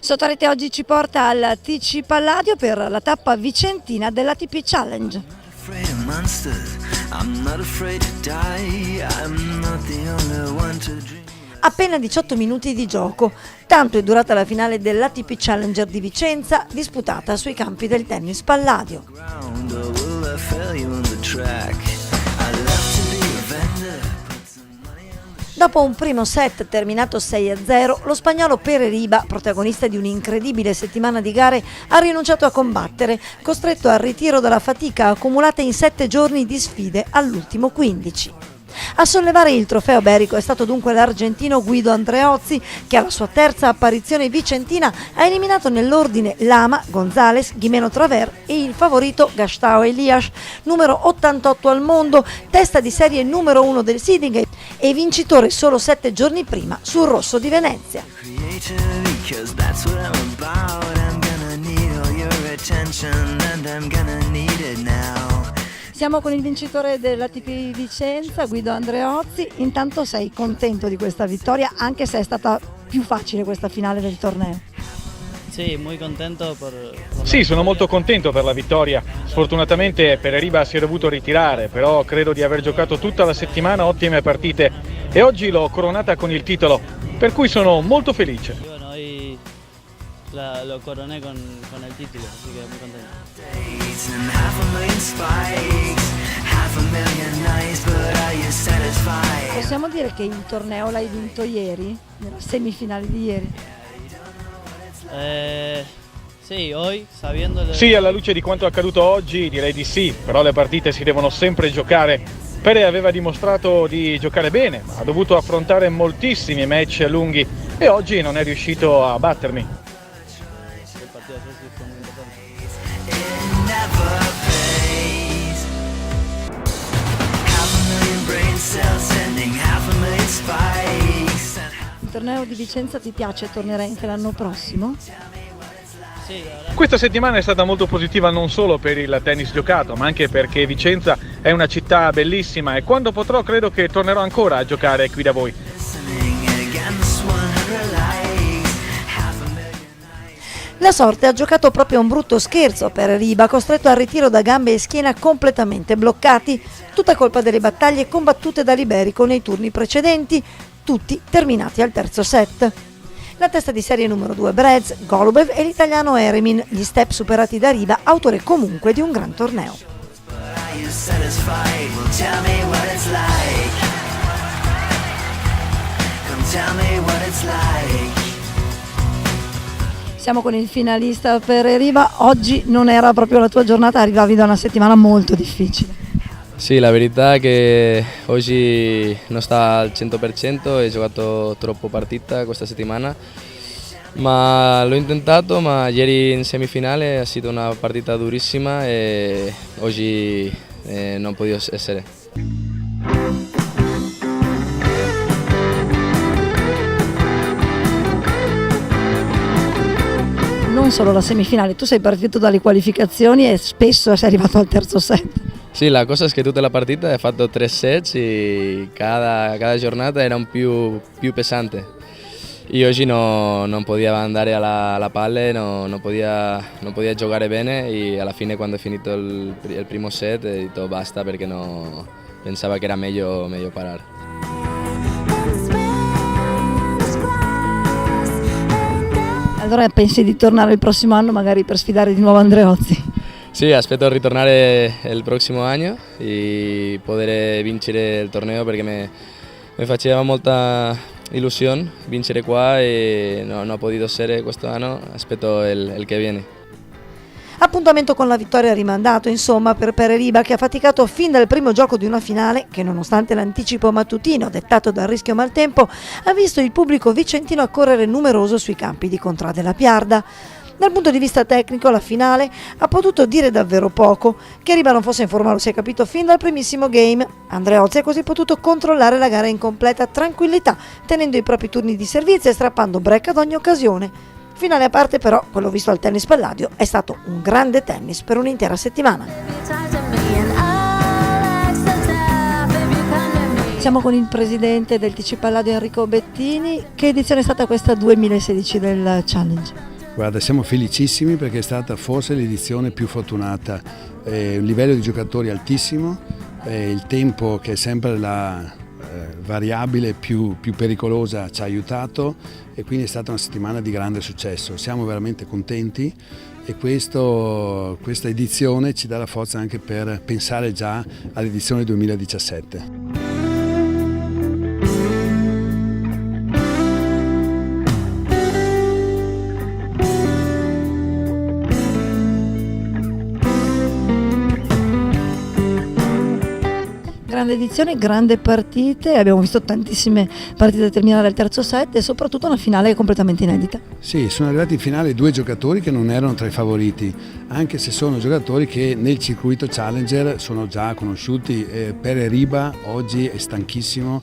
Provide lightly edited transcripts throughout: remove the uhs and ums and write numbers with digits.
Sottorete oggi ci porta al TC Palladio per la tappa vicentina dell'ATP Challenge. Appena 18 minuti di gioco, tanto è durata la finale dell'ATP Challenger di Vicenza, disputata sui campi del tennis Palladio. Dopo un primo set terminato 6-0, lo spagnolo Pere Riba, protagonista di un'incredibile settimana di gare, ha rinunciato a combattere, costretto al ritiro dalla fatica accumulata in 7 giorni di sfide all'ultimo 15. A sollevare il trofeo berico è stato dunque l'argentino Guido Andreozzi, che alla sua terza apparizione vicentina ha eliminato nell'ordine Lama, Gonzalez, Gimeno Traver e il favorito Gastão Elias, numero 88 al mondo, testa di serie numero 1 del seeding e vincitore solo 7 giorni prima sul Rosso di Venezia. Siamo con il vincitore dell'ATP Vicenza, Guido Andreozzi. Intanto sei contento di questa vittoria, anche se è stata più facile questa finale del torneo? Sì, muy contento Sì, sono molto contento per la vittoria. Sfortunatamente Pere Riba si è dovuto ritirare, però credo di aver giocato tutta la settimana ottime partite e oggi l'ho coronata con il titolo, per cui sono molto felice. Bueno, hoy lo coroné con el título, así que muy contento. Possiamo dire che il torneo l'hai vinto ieri, nella semifinale di ieri? Sì, hoy, sabiendo... Sì, alla luce di quanto accaduto oggi direi di sì, però le partite si devono sempre giocare. Pere aveva dimostrato di giocare bene, ma ha dovuto affrontare moltissimi match lunghi e oggi non è riuscito a battermi. Il torneo di Vicenza ti piace? Tornerai anche l'anno prossimo? Questa settimana è stata molto positiva non solo per il tennis giocato, ma anche perché Vicenza è una città bellissima e quando potrò credo che tornerò ancora a giocare qui da voi. La sorte ha giocato proprio un brutto scherzo per Riba, costretto al ritiro da gambe e schiena completamente bloccati, tutta colpa delle battaglie combattute da Liberico nei turni precedenti, tutti terminati al terzo set. La testa di serie numero 2 Brez, Golubev e l'italiano Eremin, gli step superati da Riba, autore comunque di un gran torneo. Siamo con il finalista Pere Riba. Oggi non era proprio la tua giornata, arrivavi da una settimana molto difficile. Sì, la verità è che oggi non sta al 100%, ho giocato troppo partita questa settimana, ma l'ho intentato, ma ieri in semifinale è stata una partita durissima e oggi non ho potuto essere. Non solo la semifinale, tu sei partito dalle qualificazioni e spesso sei arrivato al terzo set. Sì, la cosa è che tutta la partita ho fatto 3 set e cada giornata era un più pesante. E oggi non potevo andare alla palle, non potevo giocare bene e alla fine quando ho finito il primo set ho detto basta perché pensavo che era meglio parare. Allora pensi di tornare il prossimo anno magari per sfidare di nuovo Andreozzi? Sì, aspetto di ritornare il prossimo anno e poter vincere il torneo perché mi faceva molta illusione vincere qua e non ho potuto essere questo anno, aspetto il che viene. Appuntamento con la vittoria rimandato, insomma, per Pere Riba, che ha faticato fin dal primo gioco di una finale che, nonostante l'anticipo mattutino dettato dal rischio maltempo, ha visto il pubblico vicentino accorrere numeroso sui campi di Contrada della Piarda. Dal punto di vista tecnico, la finale ha potuto dire davvero poco. Che Riba non fosse in forma lo si è capito fin dal primissimo game. Andreozzi ha così potuto controllare la gara in completa tranquillità, tenendo i propri turni di servizio e strappando break ad ogni occasione. Finale a parte però, quello visto al tennis Palladio è stato un grande tennis per un'intera settimana. Siamo con il presidente del TC Palladio Enrico Bettini. Che edizione è stata questa 2016 del Challenge? Guarda, siamo felicissimi perché è stata forse l'edizione più fortunata, un livello di giocatori altissimo, il tempo che è sempre la variabile più pericolosa ci ha aiutato e quindi è stata una settimana di grande successo. Siamo veramente contenti e questa edizione ci dà la forza anche per pensare già all'edizione 2017. Grande edizione, grandi partite, abbiamo visto tantissime partite terminare al terzo set e soprattutto una finale completamente inedita. Sì, sono arrivati in finale 2 giocatori che non erano tra i favoriti, anche se sono giocatori che nel circuito Challenger sono già conosciuti. Pere Riba oggi è stanchissimo,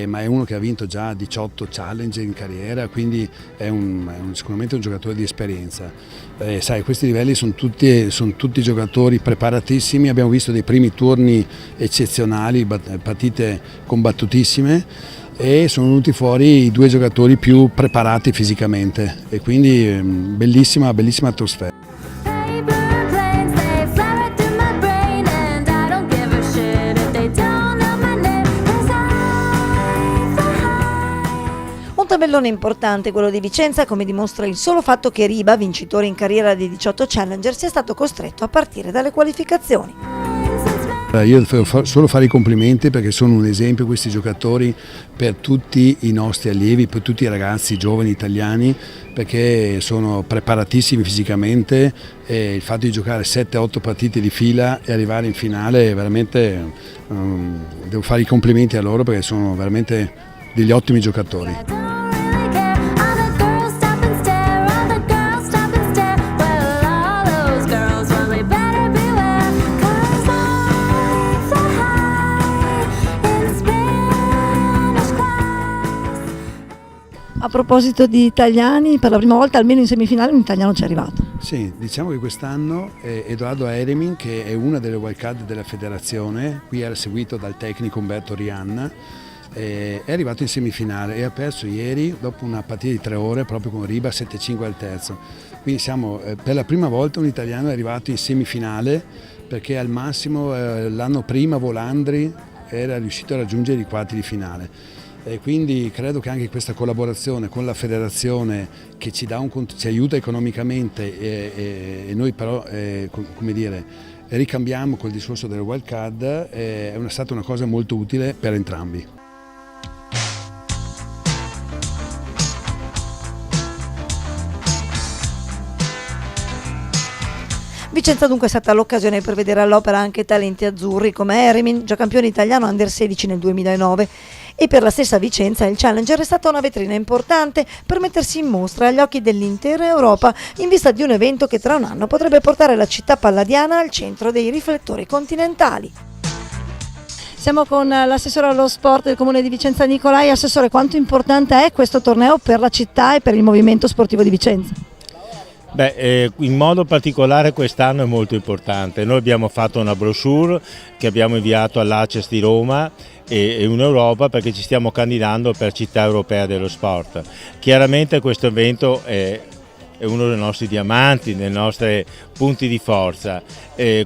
ma è uno che ha vinto già 18 Challenger in carriera, quindi è sicuramente un giocatore di esperienza. Sai, questi livelli sono tutti giocatori preparatissimi, abbiamo visto dei primi turni eccezionali, partite combattutissime e sono venuti fuori i 2 giocatori più preparati fisicamente e quindi bellissima atmosfera. Un tabellone importante quello di Vicenza, come dimostra il solo fatto che Riba, vincitore in carriera di 18 Challenger, sia stato costretto a partire dalle qualificazioni. Io devo solo fare i complimenti perché sono un esempio questi giocatori per tutti i nostri allievi, per tutti i ragazzi giovani italiani, perché sono preparatissimi fisicamente e il fatto di giocare 7-8 partite di fila e arrivare in finale veramente devo fare i complimenti a loro perché sono veramente degli ottimi giocatori. A proposito di italiani, per la prima volta almeno in semifinale un italiano ci è arrivato. Sì, diciamo che quest'anno Edoardo Eremin, che è una delle wildcard della federazione, qui era seguito dal tecnico Umberto Rianna, è arrivato in semifinale e ha perso ieri dopo una partita di 3 ore proprio con Riba 7-5 al terzo. Quindi siamo per la prima volta un italiano è arrivato in semifinale perché al massimo l'anno prima Volandri era riuscito a raggiungere i quarti di finale. E quindi credo che anche questa collaborazione con la federazione che ci aiuta economicamente e noi però come dire, ricambiamo col discorso del wild card è stata una cosa molto utile per entrambi. Vicenza dunque è stata l'occasione per vedere all'opera anche talenti azzurri come Eremin, già campione italiano under 16 nel 2009. E per la stessa Vicenza il Challenger è stata una vetrina importante per mettersi in mostra agli occhi dell'intera Europa in vista di un evento che tra un anno potrebbe portare la città palladiana al centro dei riflettori continentali. Siamo con l'assessore allo sport del comune di Vicenza Nicolai. Assessore, quanto importante è questo torneo per la città e per il movimento sportivo di Vicenza? In modo particolare quest'anno è molto importante. Noi abbiamo fatto una brochure che abbiamo inviato all'ACES di Roma e un'Europa perché ci stiamo candidando per città europea dello sport. Chiaramente questo evento è uno dei nostri diamanti, dei nostri punti di forza.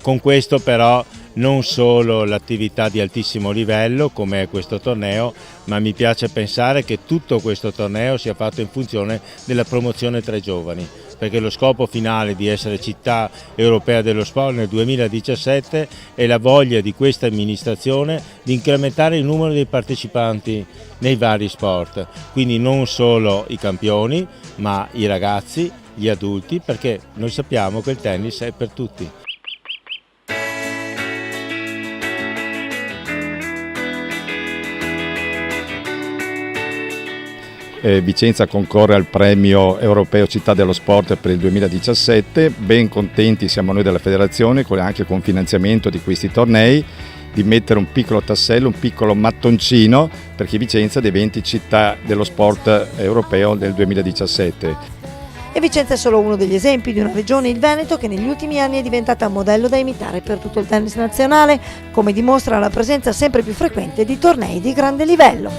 Con questo però non solo l'attività di altissimo livello come è questo torneo, ma mi piace pensare che tutto questo torneo sia fatto in funzione della promozione tra i giovani, perché lo scopo finale di essere città europea dello sport nel 2017 è la voglia di questa amministrazione di incrementare il numero dei partecipanti nei vari sport, quindi non solo i campioni ma i ragazzi, gli adulti, perché noi sappiamo che il tennis è per tutti. Vicenza concorre al premio europeo Città dello Sport per il 2017, ben contenti siamo noi della federazione anche con finanziamento di questi tornei di mettere un piccolo tassello, un piccolo mattoncino perché Vicenza diventi Città dello Sport europeo del 2017. E Vicenza è solo uno degli esempi di una regione, il Veneto, che negli ultimi anni è diventata modello da imitare per tutto il tennis nazionale, come dimostra la presenza sempre più frequente di tornei di grande livello.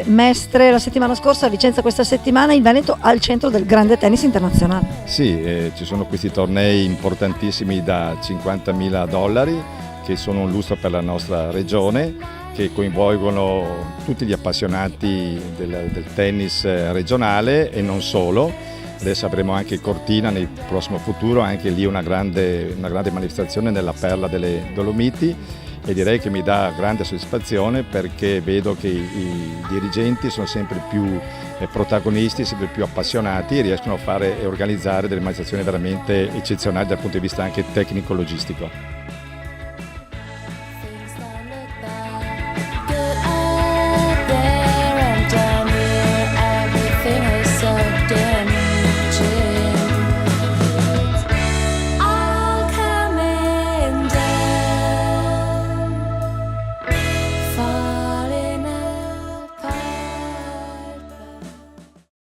Mestre la settimana scorsa, Vicenza questa settimana, il Veneto al centro del grande tennis internazionale. Sì, ci sono questi tornei importantissimi da $50.000 che sono un lustro per la nostra regione, che coinvolgono tutti gli appassionati del tennis regionale e non solo. Adesso avremo anche Cortina nel prossimo futuro, anche lì una grande manifestazione nella perla delle Dolomiti, e direi che mi dà grande soddisfazione perché vedo che i dirigenti sono sempre più protagonisti, sempre più appassionati e riescono a fare e organizzare delle manifestazioni veramente eccezionali dal punto di vista anche tecnico-logistico.